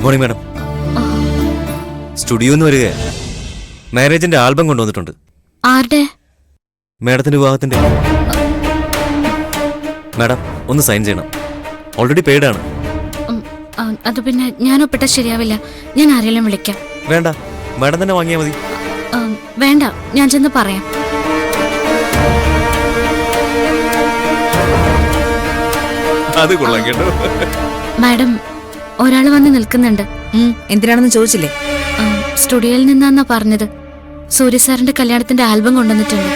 Good morning madam. സ്റ്റുഡിയോന്ന് വരിക. മാരേജിന്റെ album കൊണ്ടുവന്നിട്ടുണ്ട്. ആരുടെ? മാഡത്തിന്റെ വിവാഹത്തിന്റെ. മാഡം ഒന്ന് സൈൻ ചെയ്യണം. ഓൾറെഡി പെയ്ഡ് ആണ്. അത് പിന്നെ ഞാൻ ഒപ്പിട്ട ശരിയാവില്ല. ഞാൻ ആരെങ്കിലും വിളിക്കാം. വേണ്ട, മാഡം തന്നെ വാങ്ങിയാൽ മതി. വേണ്ട, ഞാൻ ചെന്ന് പറയാം. അത് കൊള്ളാം കേട്ടോ. മാഡം, ഒരാൾ വന്ന് നിൽക്കുന്നുണ്ട്. എന്തിനാണെന്ന് ചോദിച്ചില്ലേ? സ്റ്റുഡിയോയിൽ നിന്നാന്നാ പറഞ്ഞത്. സൂര്യ സാറിന്റെ കല്യാണത്തിന്റെ ആൽബം കൊണ്ടുവന്നിട്ടുണ്ട്.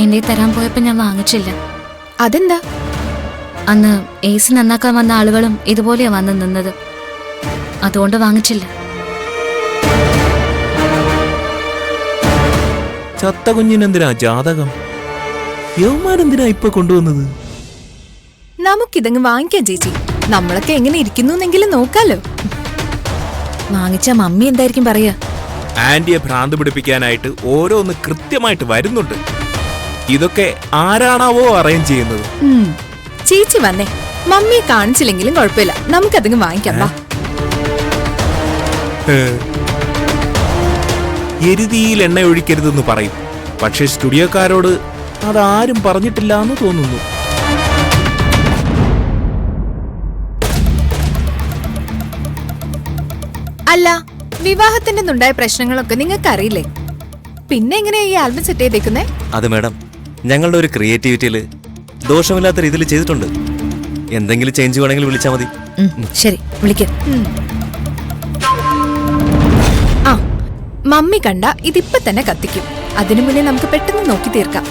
എന്നെ തരാൻ പോയപ്പോ ഞാൻ വാങ്ങിച്ചില്ല. അതെന്താ? അന്ന് എയ്സ് നന്നാക്കാൻ വന്ന ആളുകളും ഇതുപോലെയാ വന്ന് നിന്നത്. അതുകൊണ്ട് വാങ്ങിച്ചില്ല. ചത്ത കുഞ്ഞിനെന്തിനാ ജാതകം? യവന്മാരെന്തിനാ ഇപ്പൊ കൊണ്ടുവന്നത്? നമുക്കിതങ്ങ് വാങ്ങിക്കാം ചേച്ചി. നമ്മളൊക്കെ എങ്ങനെ ഇരിക്കുന്നു നോക്കാലോ. വാങ്ങിച്ച മമ്മി എന്തായിരിക്കും പറയാ? ആന്റിയെ ഭ്രാന്ത് പിടിപ്പിക്കാനായിട്ട് ഓരോന്ന് കൃത്യമായിട്ട് വരുന്നുണ്ട്. ഇതൊക്കെ ആരാണാവോ അറേഞ്ച് ചെയ്യുന്നത്? ചേച്ചി വന്നേ. മമ്മിയെ കാണിച്ചില്ലെങ്കിലും കുഴപ്പമില്ല, നമുക്കതങ്ങ് വാങ്ങിക്കാം. വാ. എരുതിയിൽ എണ്ണ ഒഴിക്കരുതെന്ന് പറയും. പക്ഷെ സ്റ്റുഡിയോക്കാരോട് അതാരും പറഞ്ഞിട്ടില്ല എന്ന് തോന്നുന്നു. അല്ല, വിവാഹത്തിന്റെ ഉണ്ടായ പ്രശ്നങ്ങളൊക്കെ നിങ്ങൾക്ക് അറിയില്ലേ? പിന്നെ എങ്ങനെയാ ഈ ആൽബം സെറ്റ് ചെയ്തേക്കുന്നേ? അത് മാഡം, ഞങ്ങളുടെ ഒരു ക്രിയേറ്റിവിറ്റിയില് ദോഷമില്ലാത്ത രീതിയിൽ ചെയ്തിട്ടുണ്ട്. എന്തെങ്കിലും ചേഞ്ച് വേണമെങ്കിൽ വിളിച്ചാൽ മതി. ശരി, വിളിക്കാം. ആ, മമ്മി കണ്ട ഇതിപ്പോ തന്നെ കത്തിക്കും. അതിനു മുന്നേ നമുക്ക് പെട്ടെന്ന് നോക്കി തീർക്കാം.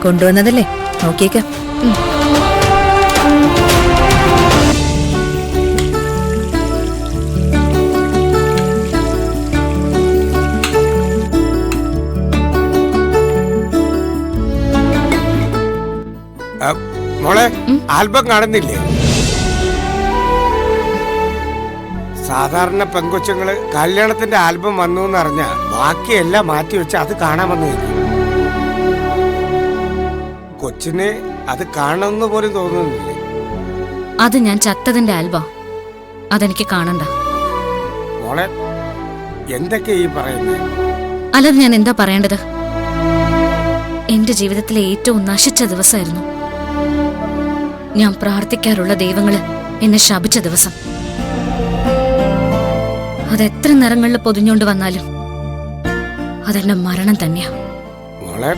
കൊണ്ടുവന്നതല്ലേ, നോക്കിയേക്കാം. മോളെ, ആൽബം കാണുന്നില്ലേ? സാധാരണ പെങ്കൊച്ചുങ്ങള് കല്യാണത്തിന്റെ ആൽബം വന്നു എന്ന് അറിഞ്ഞ ബാക്കിയെല്ലാം മാറ്റി വെച്ച് അത് കാണാമെന്ന് വയ്ക്കും. കൊച്ചിന് അത് കാണണമെന്ന് പോലും തോന്നുന്നില്ലേ? അത് ഞാൻ ചത്തതിന്റെ ആൽബം. അതെനിക്ക് കാണണ്ട. മോളെ, എന്തൊക്കെ ഈ പറയുന്നത്? അല്ലാതെ ഞാൻ എന്താ പറയേണ്ടത്? എന്റെ ജീവിതത്തിലെ ഏറ്റവും നശിച്ച ദിവസമായിരുന്നു. ഞാൻ പ്രാർത്ഥിക്കാറുള്ള ദൈവങ്ങള് എന്നെ ശപിച്ച ദിവസം. അതെത്ര നിറങ്ങളിൽ പൊതിഞ്ഞോണ്ട് വന്നാലും അതെന്റെ മരണം തന്നെയാ. മോളെ,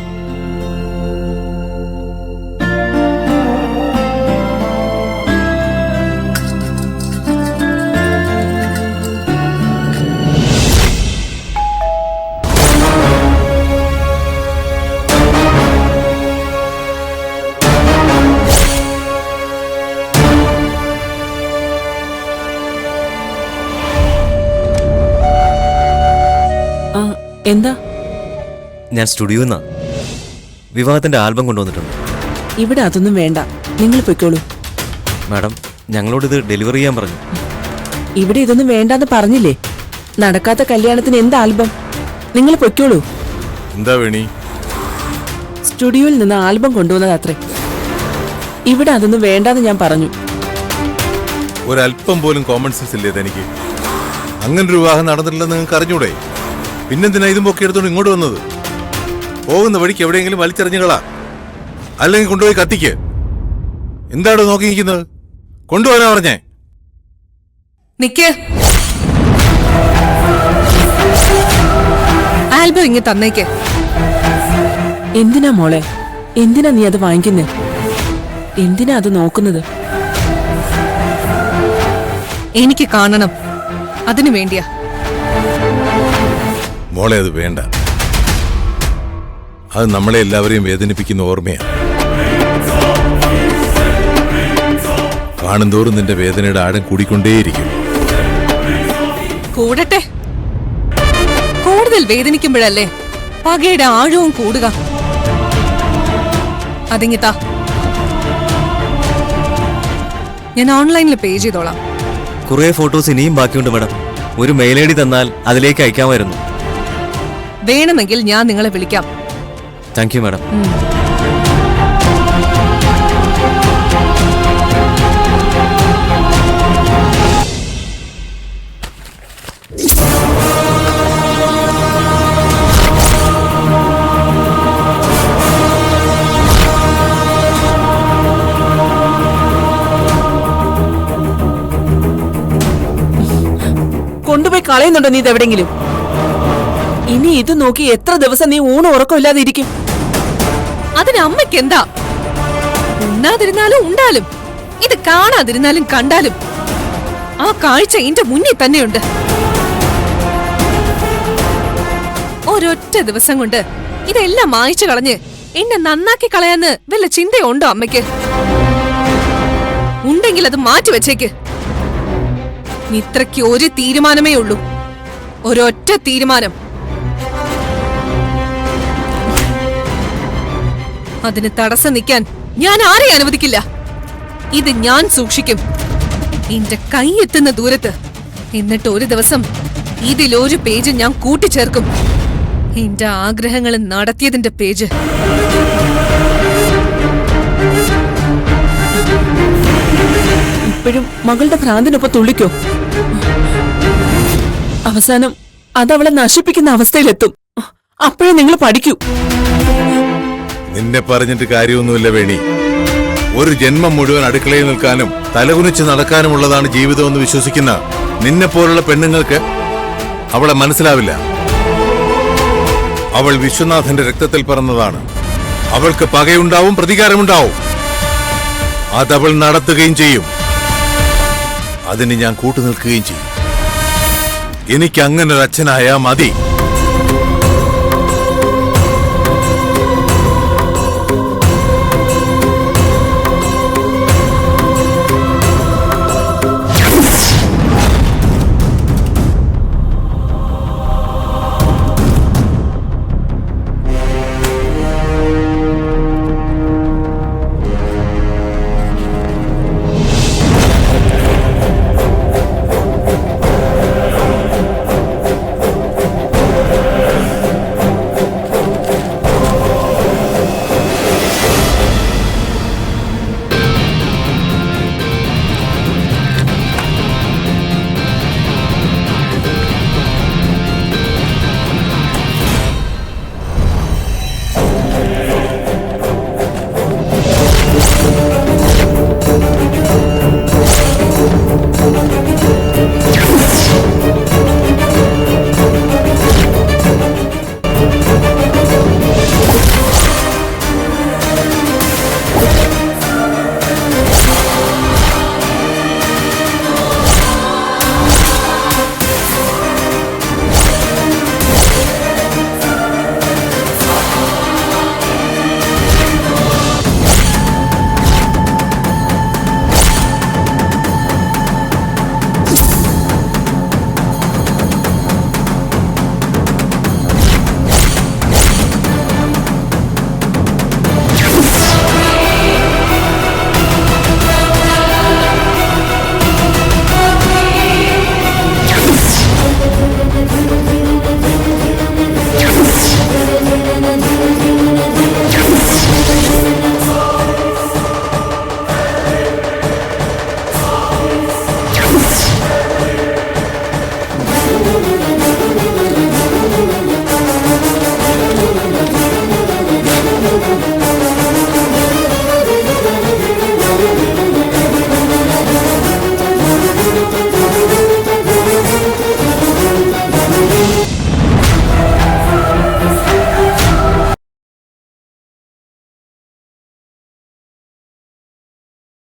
എന്താ? ഞാൻ സ്റ്റുഡിയോന്നാ വിവാഹത്തിന്റെ ആൽബം കൊണ്ടുവന്നിട്ടുണ്ട്. ഇവിടെ അതൊന്നും വേണ്ട, നിങ്ങൾ പൊയ്ക്കോളൂ. മാഡം, ഞങ്ങളോട് ഇത് ഡെലിവറി ചെയ്യാൻ പറഞ്ഞു. ഇവിടെ ഇതൊന്നും വേണ്ടാന്ന് പറഞ്ഞില്ലേ? നടക്കാത്ത കല്യാണത്തിന് എന്ത് ആൽബം? നിങ്ങൾ പൊയ്ക്കോളൂ. എന്താ വേണി? സ്റ്റുഡിയോയിൽ നിന്ന് ആൽബം കൊണ്ടുവന്നതത്രേ. ഇവിടെ അതൊന്നും വേണ്ടാന്ന് ഞാൻ പറഞ്ഞു. ഒരല്പം പോലും കോമൺ സെൻസ് ഇല്ലേ തനിക്ക്? അങ്ങനൊരു വിവാഹം നടന്നിട്ടില്ലെന്ന് നിങ്ങൾക്ക് അറിഞ്ഞൂടെ? പിന്നെന്തിനാ ഇതും പൊക്കി എടുത്തോണ്ട് ഇങ്ങോട്ട് വന്നത്? പോകുന്ന വഴിക്ക് എവിടെയെങ്കിലും വലിച്ചെറിഞ്ഞുകളാ, അല്ലെങ്കിൽ കൊണ്ടുപോയി കത്തിക്ക്. എന്താണ് നോക്കി നിൽക്കുന്നത്? കൊണ്ടുപോകാനാ പറഞ്ഞേ. നിക്ക്. ആൽബം ഇങ്ങ് തന്നേക്ക്. എന്തിനാ മോളെ? എന്തിനാ നീ അത് വാങ്ങിക്കുന്നേ? എന്തിനാ അത് നോക്കുന്നത്? എനിക്ക് കാണണം, അതിനു വേണ്ടിയാ. മോളെ, അത് വേണ്ട. അത് നമ്മളെ എല്ലാവരെയും വേദനിപ്പിക്കുന്ന ഓർമ്മയാണ്. കാണുന്തോറും നിന്റെ വേദനയുടെ ആഴം കൂടിക്കൊണ്ടേയിരിക്കും. കൂടട്ടെ. കൂടുതൽ വേദനിക്കുമ്പോഴല്ലേ പകയുടെ ആഴവും കൂടുക. അതിങ്ങിത്താ, ഞാൻ ഓൺലൈനിൽ പേ ചെയ്തോളാം. കുറെ ഫോട്ടോസ് ഇനിയും ബാക്കിയുണ്ട് മാഡം. ഒരു മെയിൽ ഐ ഡി തന്നാൽ അതിലേക്ക് അയക്കാമായിരുന്നു. വേണമെങ്കിൽ ഞാൻ നിങ്ങളെ വിളിക്കാം. Thank you madam. കൊണ്ടുപോയി കളയുന്നുണ്ടോ നീ ഇതെവിടെങ്കിലും? ഇനി ഇത് നോക്കി എത്ര ദിവസം നീ ഊണ് ഉറക്കമില്ലാതെ ഇരിക്കും? അതിന് അമ്മയ്ക്ക് എന്താ? ഉണ്ണാതിരുന്നാലും ഉണ്ടാലും, ഇത് കാണാതിരുന്നാലും കണ്ടാലും ആ കാഴ്ച എന്റെ മുന്നിൽ തന്നെയുണ്ട്. ഒരൊറ്റ ദിവസം കൊണ്ട് ഇതെല്ലാം മായ്ച്ചു കളഞ്ഞ് എന്നെ നന്നാക്കി കളയാന്ന് വല്ല ചിന്തയുണ്ടോ അമ്മയ്ക്ക്? ഉണ്ടെങ്കിൽ അത് മാറ്റിവെച്ചേക്ക്. ഇത്രയ്ക്ക് ഒരു തീരുമാനമേ ഉള്ളൂ, ഒരൊറ്റ തീരുമാനം. അതിന് തടസ്സം നിൽക്കാൻ ഞാൻ ആരെയും അനുവദിക്കില്ല. ഇത് ഞാൻ സൂക്ഷിക്കും, എന്റെ കൈ എത്തുന്ന ദൂരത്ത്. എന്നിട്ട് ഒരു ദിവസം ഇതിലൊരു പേജ് ഞാൻ കൂട്ടിച്ചേർക്കും, എന്റെ ആഗ്രഹങ്ങൾ നടത്തിയതിന്റെ പേജ്. ഇപ്പോഴും മകളുടെ ഭ്രാന്തിനൊപ്പം തുള്ളിക്കോ? അവസാനം അതവളെ നശിപ്പിക്കുന്ന അവസ്ഥയിലെത്തും. അപ്പോഴേ നിങ്ങൾ പഠിക്കൂ. നിന്നെ പറഞ്ഞിട്ട് കാര്യമൊന്നുമില്ല വേണി. ഒരു ജന്മം മുഴുവൻ അടുക്കളയിൽ നിൽക്കാനും തലകുനിച്ച് നടക്കാനുമുള്ളതാണ് ജീവിതമെന്ന് വിശ്വസിക്കുന്ന നിന്നെ പോലുള്ള പെണ്ണുങ്ങൾക്ക് അവളെ മനസ്സിലാവില്ല. അവൾ വിശ്വനാഥന്റെ രക്തത്തിൽ പിറന്നതാണ്. അവൾക്ക് പകയുണ്ടാവും, പ്രതികാരമുണ്ടാവും. അതവൾ നടത്തുകയും ചെയ്യും. അതിന് ഞാൻ കൂട്ടുനിൽക്കുകയും ചെയ്യും. എനിക്ക് അങ്ങനെ ഒരു അച്ഛനായാ മതി.